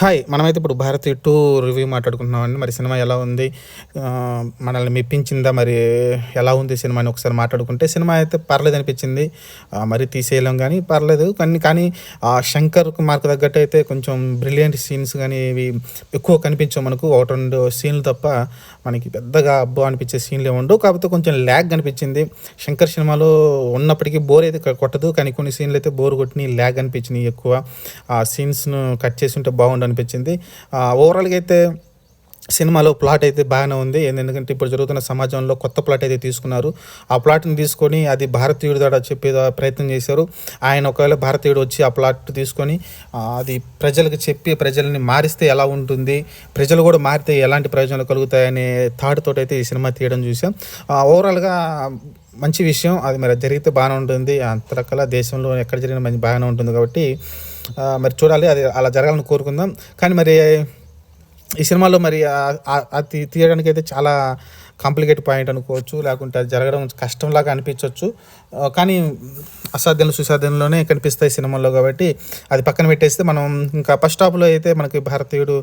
Hi! మనమైతే ఇప్పుడు 'Bharati 2' review మాట్లాడుకుంటున్నామండి. మరి సినిమా ఎలా ఉంది? మనల్ని మెప్పించిందా? మరి ఎలా ఉంది సినిమా అని ఒకసారి మాట్లాడుకుంటే, సినిమా అయితే పర్లేదనిపించింది. మరీ తీసేయలేం గానీ పర్లేదు. కానీ 'శంకర్' మార్క్ తగ్గట్టయితే కొంచెం బ్రిలియంట్ సీన్స్ గానీ, ఇవి ఎక్కువ కనిపించవు మనకు. 1, 2 సీన్‌లు తప్ప మనకి పెద్దగా అబ్బో! అనిపించే సీన్‌లేం ఉండవు. కాకపోతే కొంచెం ల్యాగ్ అనిపించింది. 'శంకర్' సినిమాలో ఉన్నప్పటికీ బోర్ అయితే కొట్టదు. కానీ కొన్ని సీన్‌లయితే బోర్ కొట్టినయి, ల్యాగ్ అనిపించినియి ఎక్కువ. ఆ సీన్స్‌ను కట్ చేసుంటే బాగుండనిపించింది. ఓవరాల్‌గా అయితే సినిమాలో ప్లాట్ అయితే బాగానే ఉంది. ఎందుకంటే ఇప్పుడు జరుగుతున్న సమాజంలో కొత్త ప్లాట్ అయితే తీసుకున్నారు. ఆ ప్లాట్‌ని తీసుకొని అది భారతీయుడి ద్వారా చెప్పే ప్రయత్నం చేశారు. ఆయన ఒకవేళ భారతీయుడు వచ్చి ఆ ప్లాట్ తీసుకొని అది ప్రజలకు చెప్పి ప్రజల్ని మారిస్తే ఎలా ఉంటుంది? ప్రజలు కూడా మారితే ఎలాంటి ప్రయోజనాలు కలుగుతాయనే థాట్ తోటైతే ఈ సినిమా తీయడం చూసాం. ఓవరాల్‌గా మంచి విషయం. అది మరి జరిగితే బాగానే ఉంటుంది. అంతలకల్లా దేశంలో ఎక్కడ జరిగినా బాగానే ఉంటుంది కాబట్టి మరి చూడాలి. అది అలా జరగాలని కోరుకుందాం. కానీ మరి ఈ సినిమాలో మరి అది తీయడానికైతే చాలా కాంప్లికేట్ పాయింట్ అనుకోవచ్చు. లేకుంటే అది జరగడం కష్టంలాగా అనిపించొచ్చు. కానీ అసాధ్యంలో సుసాధ్యంలోనే కనిపిస్తాయి సినిమాల్లో కాబట్టి అది పక్కన పెట్టేస్తే మనం ఇంకా ఫస్ట్ హాఫ్‌లో అయితే మనకి భారతీయుడు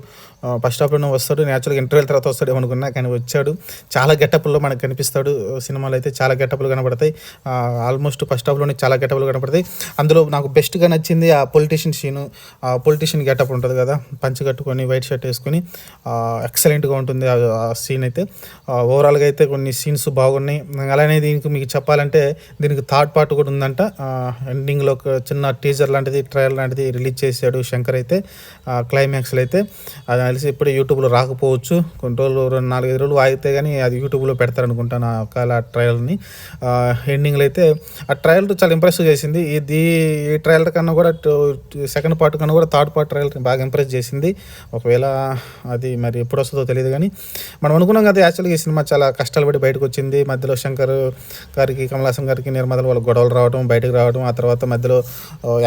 ఫస్ట్ హాఫ్‌లోనే వస్తాడు. నేచురల్‌గా ఇంటర్వెల్ తర్వాత వస్తాడేమో అనుకున్నా కానీ వచ్చాడు. చాలా గెటప్‌ల్లో మనకు కనిపిస్తాడు. సినిమాలో అయితే చాలా గెటప్‌లు కనపడతాయి. ఆల్మోస్ట్ ఫస్ట్ హాఫ్‌లోనే చాలా గెటప్‌లు కనపడతాయి. అందులో నాకు బెస్ట్‌గా నచ్చింది ఆ పొలిటీషియన్ సీను. ఆ పొలిటీషియన్ గెటప్ ఉంటది కదా! పంచె కట్టుకొని వైట్ షర్ట్ ఏసుకొని ఎక్సలెంట్‌గా ఉంటుంది ఆ సీన్ అయితే. ఓవరాల్‌గా అయితే కొన్ని సీన్స్ బాగున్నాయి. అలానే దీనికి మీకు చెప్పాలంటే దీనికి థర్డ్ పార్ట్ కూడా ఉందంట. ఎండింగ్‌లో ఒక చిన్న టీజర్ లాంటిది, ట్రైలర్ లాంటిది రిలీజ్ చేశాడు శంకర్ అయితే. క్లైమాక్స్‌లో అయితే అది తెలిసి ఇప్పుడే యూట్యూబ్‌లో రాకపోవచ్చు. కొన్ని రోజులు 4, 5 రోజులు ఆగితే గానీ అది యూట్యూబ్‌లో పెడతారనుకుంటాను ఒకవేళ ఆ ట్రైలర్‌ని. ఎండింగ్‌లో అయితే ఆ ట్రైలర్ చాలా ఇంప్రెస్ చేసింది. ఈ ట్రైలర్ కన్నా కూడా సెకండ్ పార్ట్ కన్నా కూడా థర్డ్ పార్ట్ ట్రైలర్ బాగా ఇంప్రెస్ చేసింది. ఒకవేళ అది మరి ఎప్పుడొస్తుందో తెలీదు గానీ మనం అనుకున్నాం కదా! యాక్చువల్‌గా ఈ సినిమా చాలా కష్టాలు పడి బయటకొచ్చింది. మధ్యలో శంకర్ గారికి, కమల్ హాసన్ గారికి నిర్మాతల వాళ్ళ గొడవలు రావడం, బయటకు రావడం, ఆ తర్వాత మధ్యలో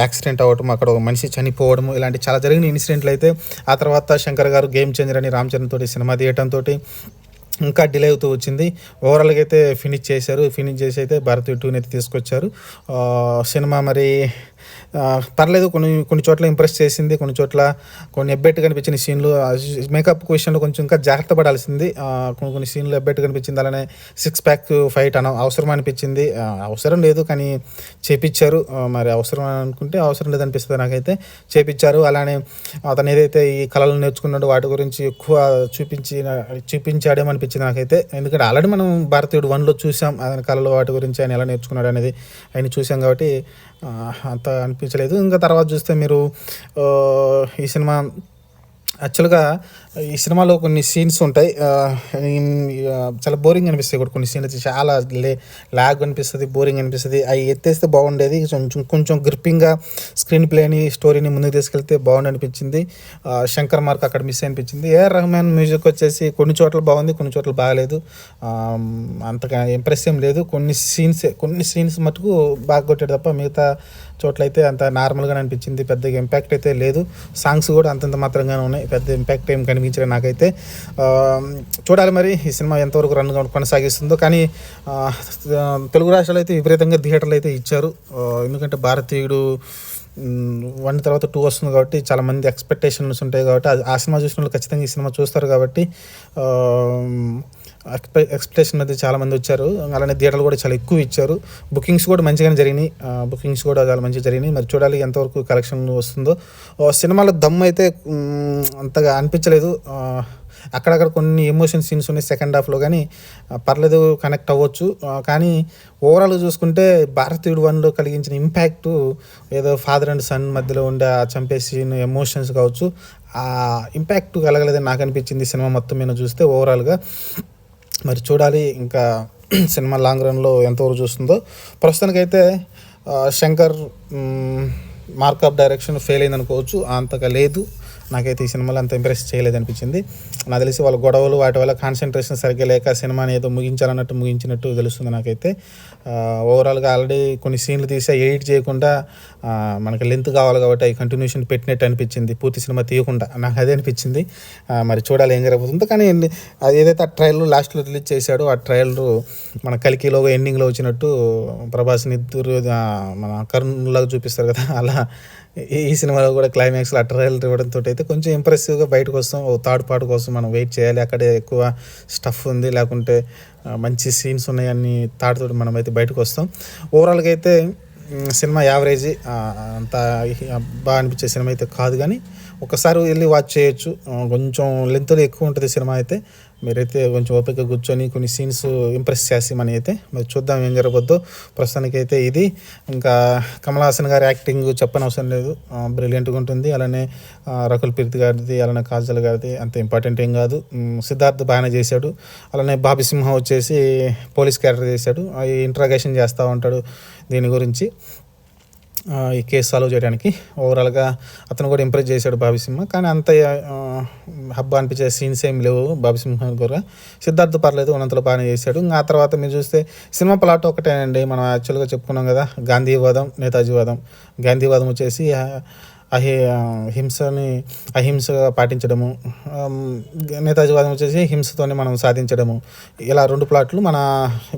యాక్సిడెంట్ అవ్వడం, అక్కడ ఒక మనిషి చనిపోవడం ఇలాంటి చాలా జరిగిన ఇన్సిడెంట్లు అయితే ఆ తర్వాత శంకర్ గారు గేమ్ చేంజర్ అని రామ్ చరణ్ తోటి సినిమా తీయటంతోటి ఇంకా డిలే అవుతూ వచ్చింది. ఓవరాల్‌గా అయితే ఫినిష్ చేశారు. ఫినిష్ చేసి అయితే భారతీయ 2ని అయితే తీసుకొచ్చారు. సినిమా మరి పర్లేదు. కొన్ని చోట్ల ఇంప్రెస్ చేసింది. కొన్ని చోట్ల కొన్ని ఎబ్బెట్టుగా కనిపించిన సీన్‌లు మేకప్ విషయంలో కొంచెం ఇంకా జాగ్రత్త పడాల్సింది. కొన్ని సీన్‌లో ఎబ్బెట్టుగా కనిపించింది. అలానే సిక్స్ ప్యాక్ ఫైట్ అవసరం అనిపించింది. అవసరం లేదు కానీ చేపిచ్చారు. మరి అవసరం అనుకుంటే అవసరం లేదనిపిస్తది నాకైతే. చేపిచ్చారు. అలానే అతను ఏదైతే ఈ కళలు నేర్చుకున్నాడో వాటి గురించి ఎక్కువ చూపించాడేమో అనిపించింది నాకైతే. ఎందుకంటే ఆల్రెడీ మనం భారతీయుడు 1లో చూసాం. ఆయన కళలు వాటి గురించి ఆయన ఎలా నేర్చుకున్నాడు అనేది అయన్ని చూసాం కాబట్టి అంత అనిపించలేదు. ఇంకా తర్వాత చూస్తే మీరు ఈ సినిమా యాక్చువల్‌గా ఈ సినిమాలో కొన్ని సీన్స్ ఉంటాయి. చాలా బోరింగ్ అనిపిస్తాయి కూడా కొన్ని సీన్‌లు అయితే చాలా లాగ్ అనిపిస్తది, బోరింగ్ అనిపిస్తది. అయి ఎత్తేస్తే బాగుండేది. కొంచెం గ్రిప్పింగ్‌గా స్క్రీన్ ప్లేని, స్టోరీని ముందుకు తీసుకెళ్తే బాగుండనిపించింది. శంకర్ మార్క్ అక్కడ మిస్ అనిపించింది. ఏఆర్ రెహమాన్ మ్యూజిక్ వచ్చేసి కొన్ని చోట్ల బాగుంది, కొన్ని చోట్ల బాగాలేదు. అంతగా ఇంప్రెస్ ఏం లేదు. కొన్ని సీన్స్ మటుకు బాగా కొట్టాడు తప్ప మిగతా చోట్లయితే అంత నార్మల్‌గానే అనిపించింది. పెద్దగా ఇంపాక్ట్ అయితే లేదు. సాంగ్స్ కూడా అంతంత మాత్రంగానే ఉన్నాయి. పెద్ద ఇంపాక్ట్ ఏం కనిపించలేదు నాకైతే. చూడాలి మరి ఈ సినిమా ఎంతవరకు రన్ కొనసాగిస్తుందో. కానీ తెలుగు రాష్ట్రాలు అయితే విపరీతంగా థియేటర్లు అయితే ఇచ్చారు. ఎందుకంటే భారతీయుడు 1 తర్వాత 2 వస్తుంది కాబట్టి చాలామంది ఎక్స్‌పెక్టేషన్స్ ఉంటాయి కాబట్టి ఆ సినిమా చూసిన వాళ్ళు ఖచ్చితంగా ఈ సినిమా చూస్తారు కాబట్టి ఎక్స్‌పెక్టేషన్ అయితే చాలామంది వచ్చారు. అలానే థియేటర్లు కూడా చాలా ఎక్కువ ఇచ్చారు. బుకింగ్స్ కూడా మంచిగానే జరిగినాయి. బుకింగ్స్ కూడా చాలా మంచిగా జరిగినాయి. మరి చూడాలి ఎంతవరకు కలెక్షన్ వస్తుందో. సినిమాలో దమ్ అయితే అంతగా అనిపించలేదు. అక్కడక్కడ కొన్ని ఎమోషన్ సీన్స్ ఉన్నాయి సెకండ్ హాఫ్‌లో కానీ పర్లేదు, కనెక్ట్ అవ్వచ్చు. కానీ ఓవరాల్‌గా చూసుకుంటే భారతీయుడు 1లో కలిగించిన ఇంపాక్టు ఏదో ఫాదర్ అండ్ సన్ మధ్యలో ఉండే ఆ చంపే సీన్ ఎమోషన్స్ కావచ్చు, ఆ ఇంపాక్ట్ కలగలేదని నాకు అనిపించింది సినిమా మొత్తం మీద చూస్తే ఓవరాల్‌గా. మరి చూడాలి ఇంకా సినిమా లాంగ్ రన్‌లో ఎంతవరకు చూస్తుందో. ప్రస్తుతానికైతే Shankar mark of direction fail అయిందనుకోవచ్చు. అంతగా లేదు. నాకైతే ఈ సినిమాలో అంత ఇంప్రెస్ చేయలేదనిపించింది. నాకు తెలిసి వాళ్ళ గొడవలు వాటి వల్ల కాన్సంట్రేషన్ సరిగ్గా లేక సినిమాని ఏదో ముగించినట్టు తెలుస్తుంది నాకైతే. ఓవరాల్‌గా ఆల్రెడీ కొన్ని సీన్లు తీసి ఎడిట్ చేయకుండా మనకి లెంత్ కావాలి కాబట్టి అవి కంటిన్యూషన్ పెట్టినట్టు అనిపించింది. పూర్తి సినిమా తీయకుండా నాకు అదే అనిపించింది. మరి చూడాలి ఏం జరగబోతుందో. కానీ అది ఏదైతే ఆ ట్రైలర్ లాస్ట్‌లో రిలీజ్ చేశాడో ఆ ట్రైలరు మన కల్కిలో ఎండింగ్‌లో వచ్చినట్టు ప్రభాస్‌ని మన కర్ణ్‌లాగా చూపిస్తారు కదా! అలా ఈ సినిమాలో కూడా క్లైమాక్స్‌లో ఆ ట్రైలర్ ఇవ్వడంతో అయితే కొంచెం ఇంప్రెసివ్‌గా బయటకు వస్తాం. ఓ థర్డ్ పార్ట్ కోసం మనం వెయిట్ చేయాలి. అక్కడే ఎక్కువ స్టఫ్ ఉంది. లేకుంటే మంచి సీన్స్ ఉన్నాయని థాట్‌తోటి మనమైతే బయటకు వస్తాం. ఓవరాల్‌గా అయితే సినిమా యావరేజీ, అంత బా అనిపించే సినిమా అయితే కాదు కానీ ఒకసారి వెళ్ళి వాచ్ చేయొచ్చు. కొంచెం లెంత్‌లో ఎక్కువ ఉంటుంది సినిమా అయితే. మీరైతే కొంచెం ఓపికగా కూర్చొని కొన్ని సీన్స్ ఇంప్రెస్ చేసి మనమైతే మరి చూద్దాం ఏం జరగబోద్దో. ప్రస్తుతానికైతే ఇది. ఇంకా కమల్ హాసన్ గారి యాక్టింగ్ చెప్పనవసరం లేదు, బ్రిలియంట్‌గా ఉంటుంది. అలానే రకుల్ ప్రీత్ గారిది, అలానే కాజల్ గారిది అంత ఇంపార్టెంట్ ఏం కాదు. సిద్ధార్థ్ బాగానే చేశాడు. అలానే బాబీ సింహ వచ్చేసి పోలీస్ క్యారెక్టర్ చేశాడు. ఇంట్రాగేషన్ చేస్తూ ఉంటాడు దీని గురించి, ఈ కేసు సాల్వ్ చేయడానికి. ఓవరాల్గా అతను కూడా ఇంప్రెస్ చేశాడు బాబీ సింహ. కానీ అంత హబ్బా అనిపించే సీన్స్ ఏం లేవు బాబీ సింహ కూడా. సిద్ధార్థ్ పర్లేదు, ఉన్నంతలో బాగానే చేశాడు. ఇంకా ఆ తర్వాత మీరు చూస్తే సినిమా ప్లాట్ ఒకటేనండి. మనం యాక్చువల్గా చెప్పుకున్నాం కదా, గాంధీవాదం, నేతాజీవాదం. గాంధీవాదం వచ్చేసి హింసని అహింసగా పాటించడము, నేతాజీవాదం వచ్చేసి హింసతోనే మనం సాధించడము. ఇలా 2 ప్లాట్లు. మన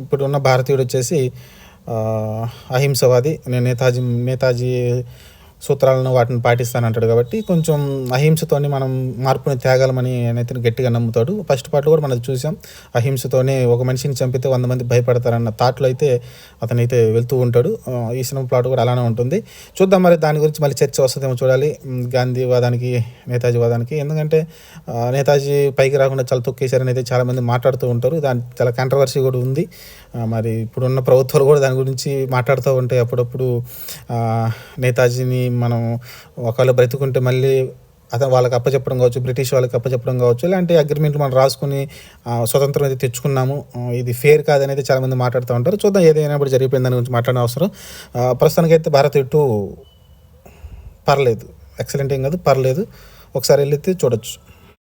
ఇప్పుడున్న భారతీయుడు వచ్చేసి అహింసవాది. నేను నేతాజీ సూత్రాలను వాటిని పాటిస్తానంటాడు. కాబట్టి కొంచెం అహింసతోని మనం మార్పుని తేగలమని అయితే గట్టిగా నమ్ముతాడు. ఫస్ట్ పార్ట్ కూడా మనం చూసాం. అహింసతోనే ఒక మనిషిని చంపితే 100 మంది భయపడతారన్న థాట్లో అయితే అతనైతే వెళ్తూ ఉంటాడు. ఈ సినిమా ప్లాట్ కూడా అలానే ఉంటుంది. చూద్దాం మరి దాని గురించి మళ్ళీ చర్చ వస్తుందేమో చూడాలి, గాంధీవాదానికి నేతాజీవాదానికి. ఎందుకంటే నేతాజీ పైకి రాకుండా చాలా తొక్కేశారని అయితే చాలామంది మాట్లాడుతూ ఉంటారు. దాని చాలా కాంట్రవర్సీ కూడా ఉంది. మరి ఇప్పుడున్న ప్రభుత్వాలు కూడా దాని గురించి మాట్లాడుతూ ఉంటాయి అప్పుడప్పుడు. నేతాజీని మనం ఒకవేళ బ్రతుకుంటే మళ్ళీ అతను వాళ్ళకి అప్పచెప్పడం కావచ్చు, బ్రిటిష్ వాళ్ళకి అప్పచెప్పడం కావచ్చు, ఇలాంటి అగ్రిమెంట్లు మనం రాసుకుని స్వతంత్రం అయితే తెచ్చుకున్నాము, ఇది ఫేర్ కాదనేది చాలామంది మాట్లాడుతూ ఉంటారు. చూద్దాం ఏదైనా కూడా జరిగిపోయింది దాని గురించి మాట్లాడిన అవసరం. ప్రస్తుతానికైతే భారత్ 2 పర్లేదు, ఎక్సలెంట్ ఏం కాదు, పర్లేదు. ఒకసారి వెళ్ళి చూడొచ్చు.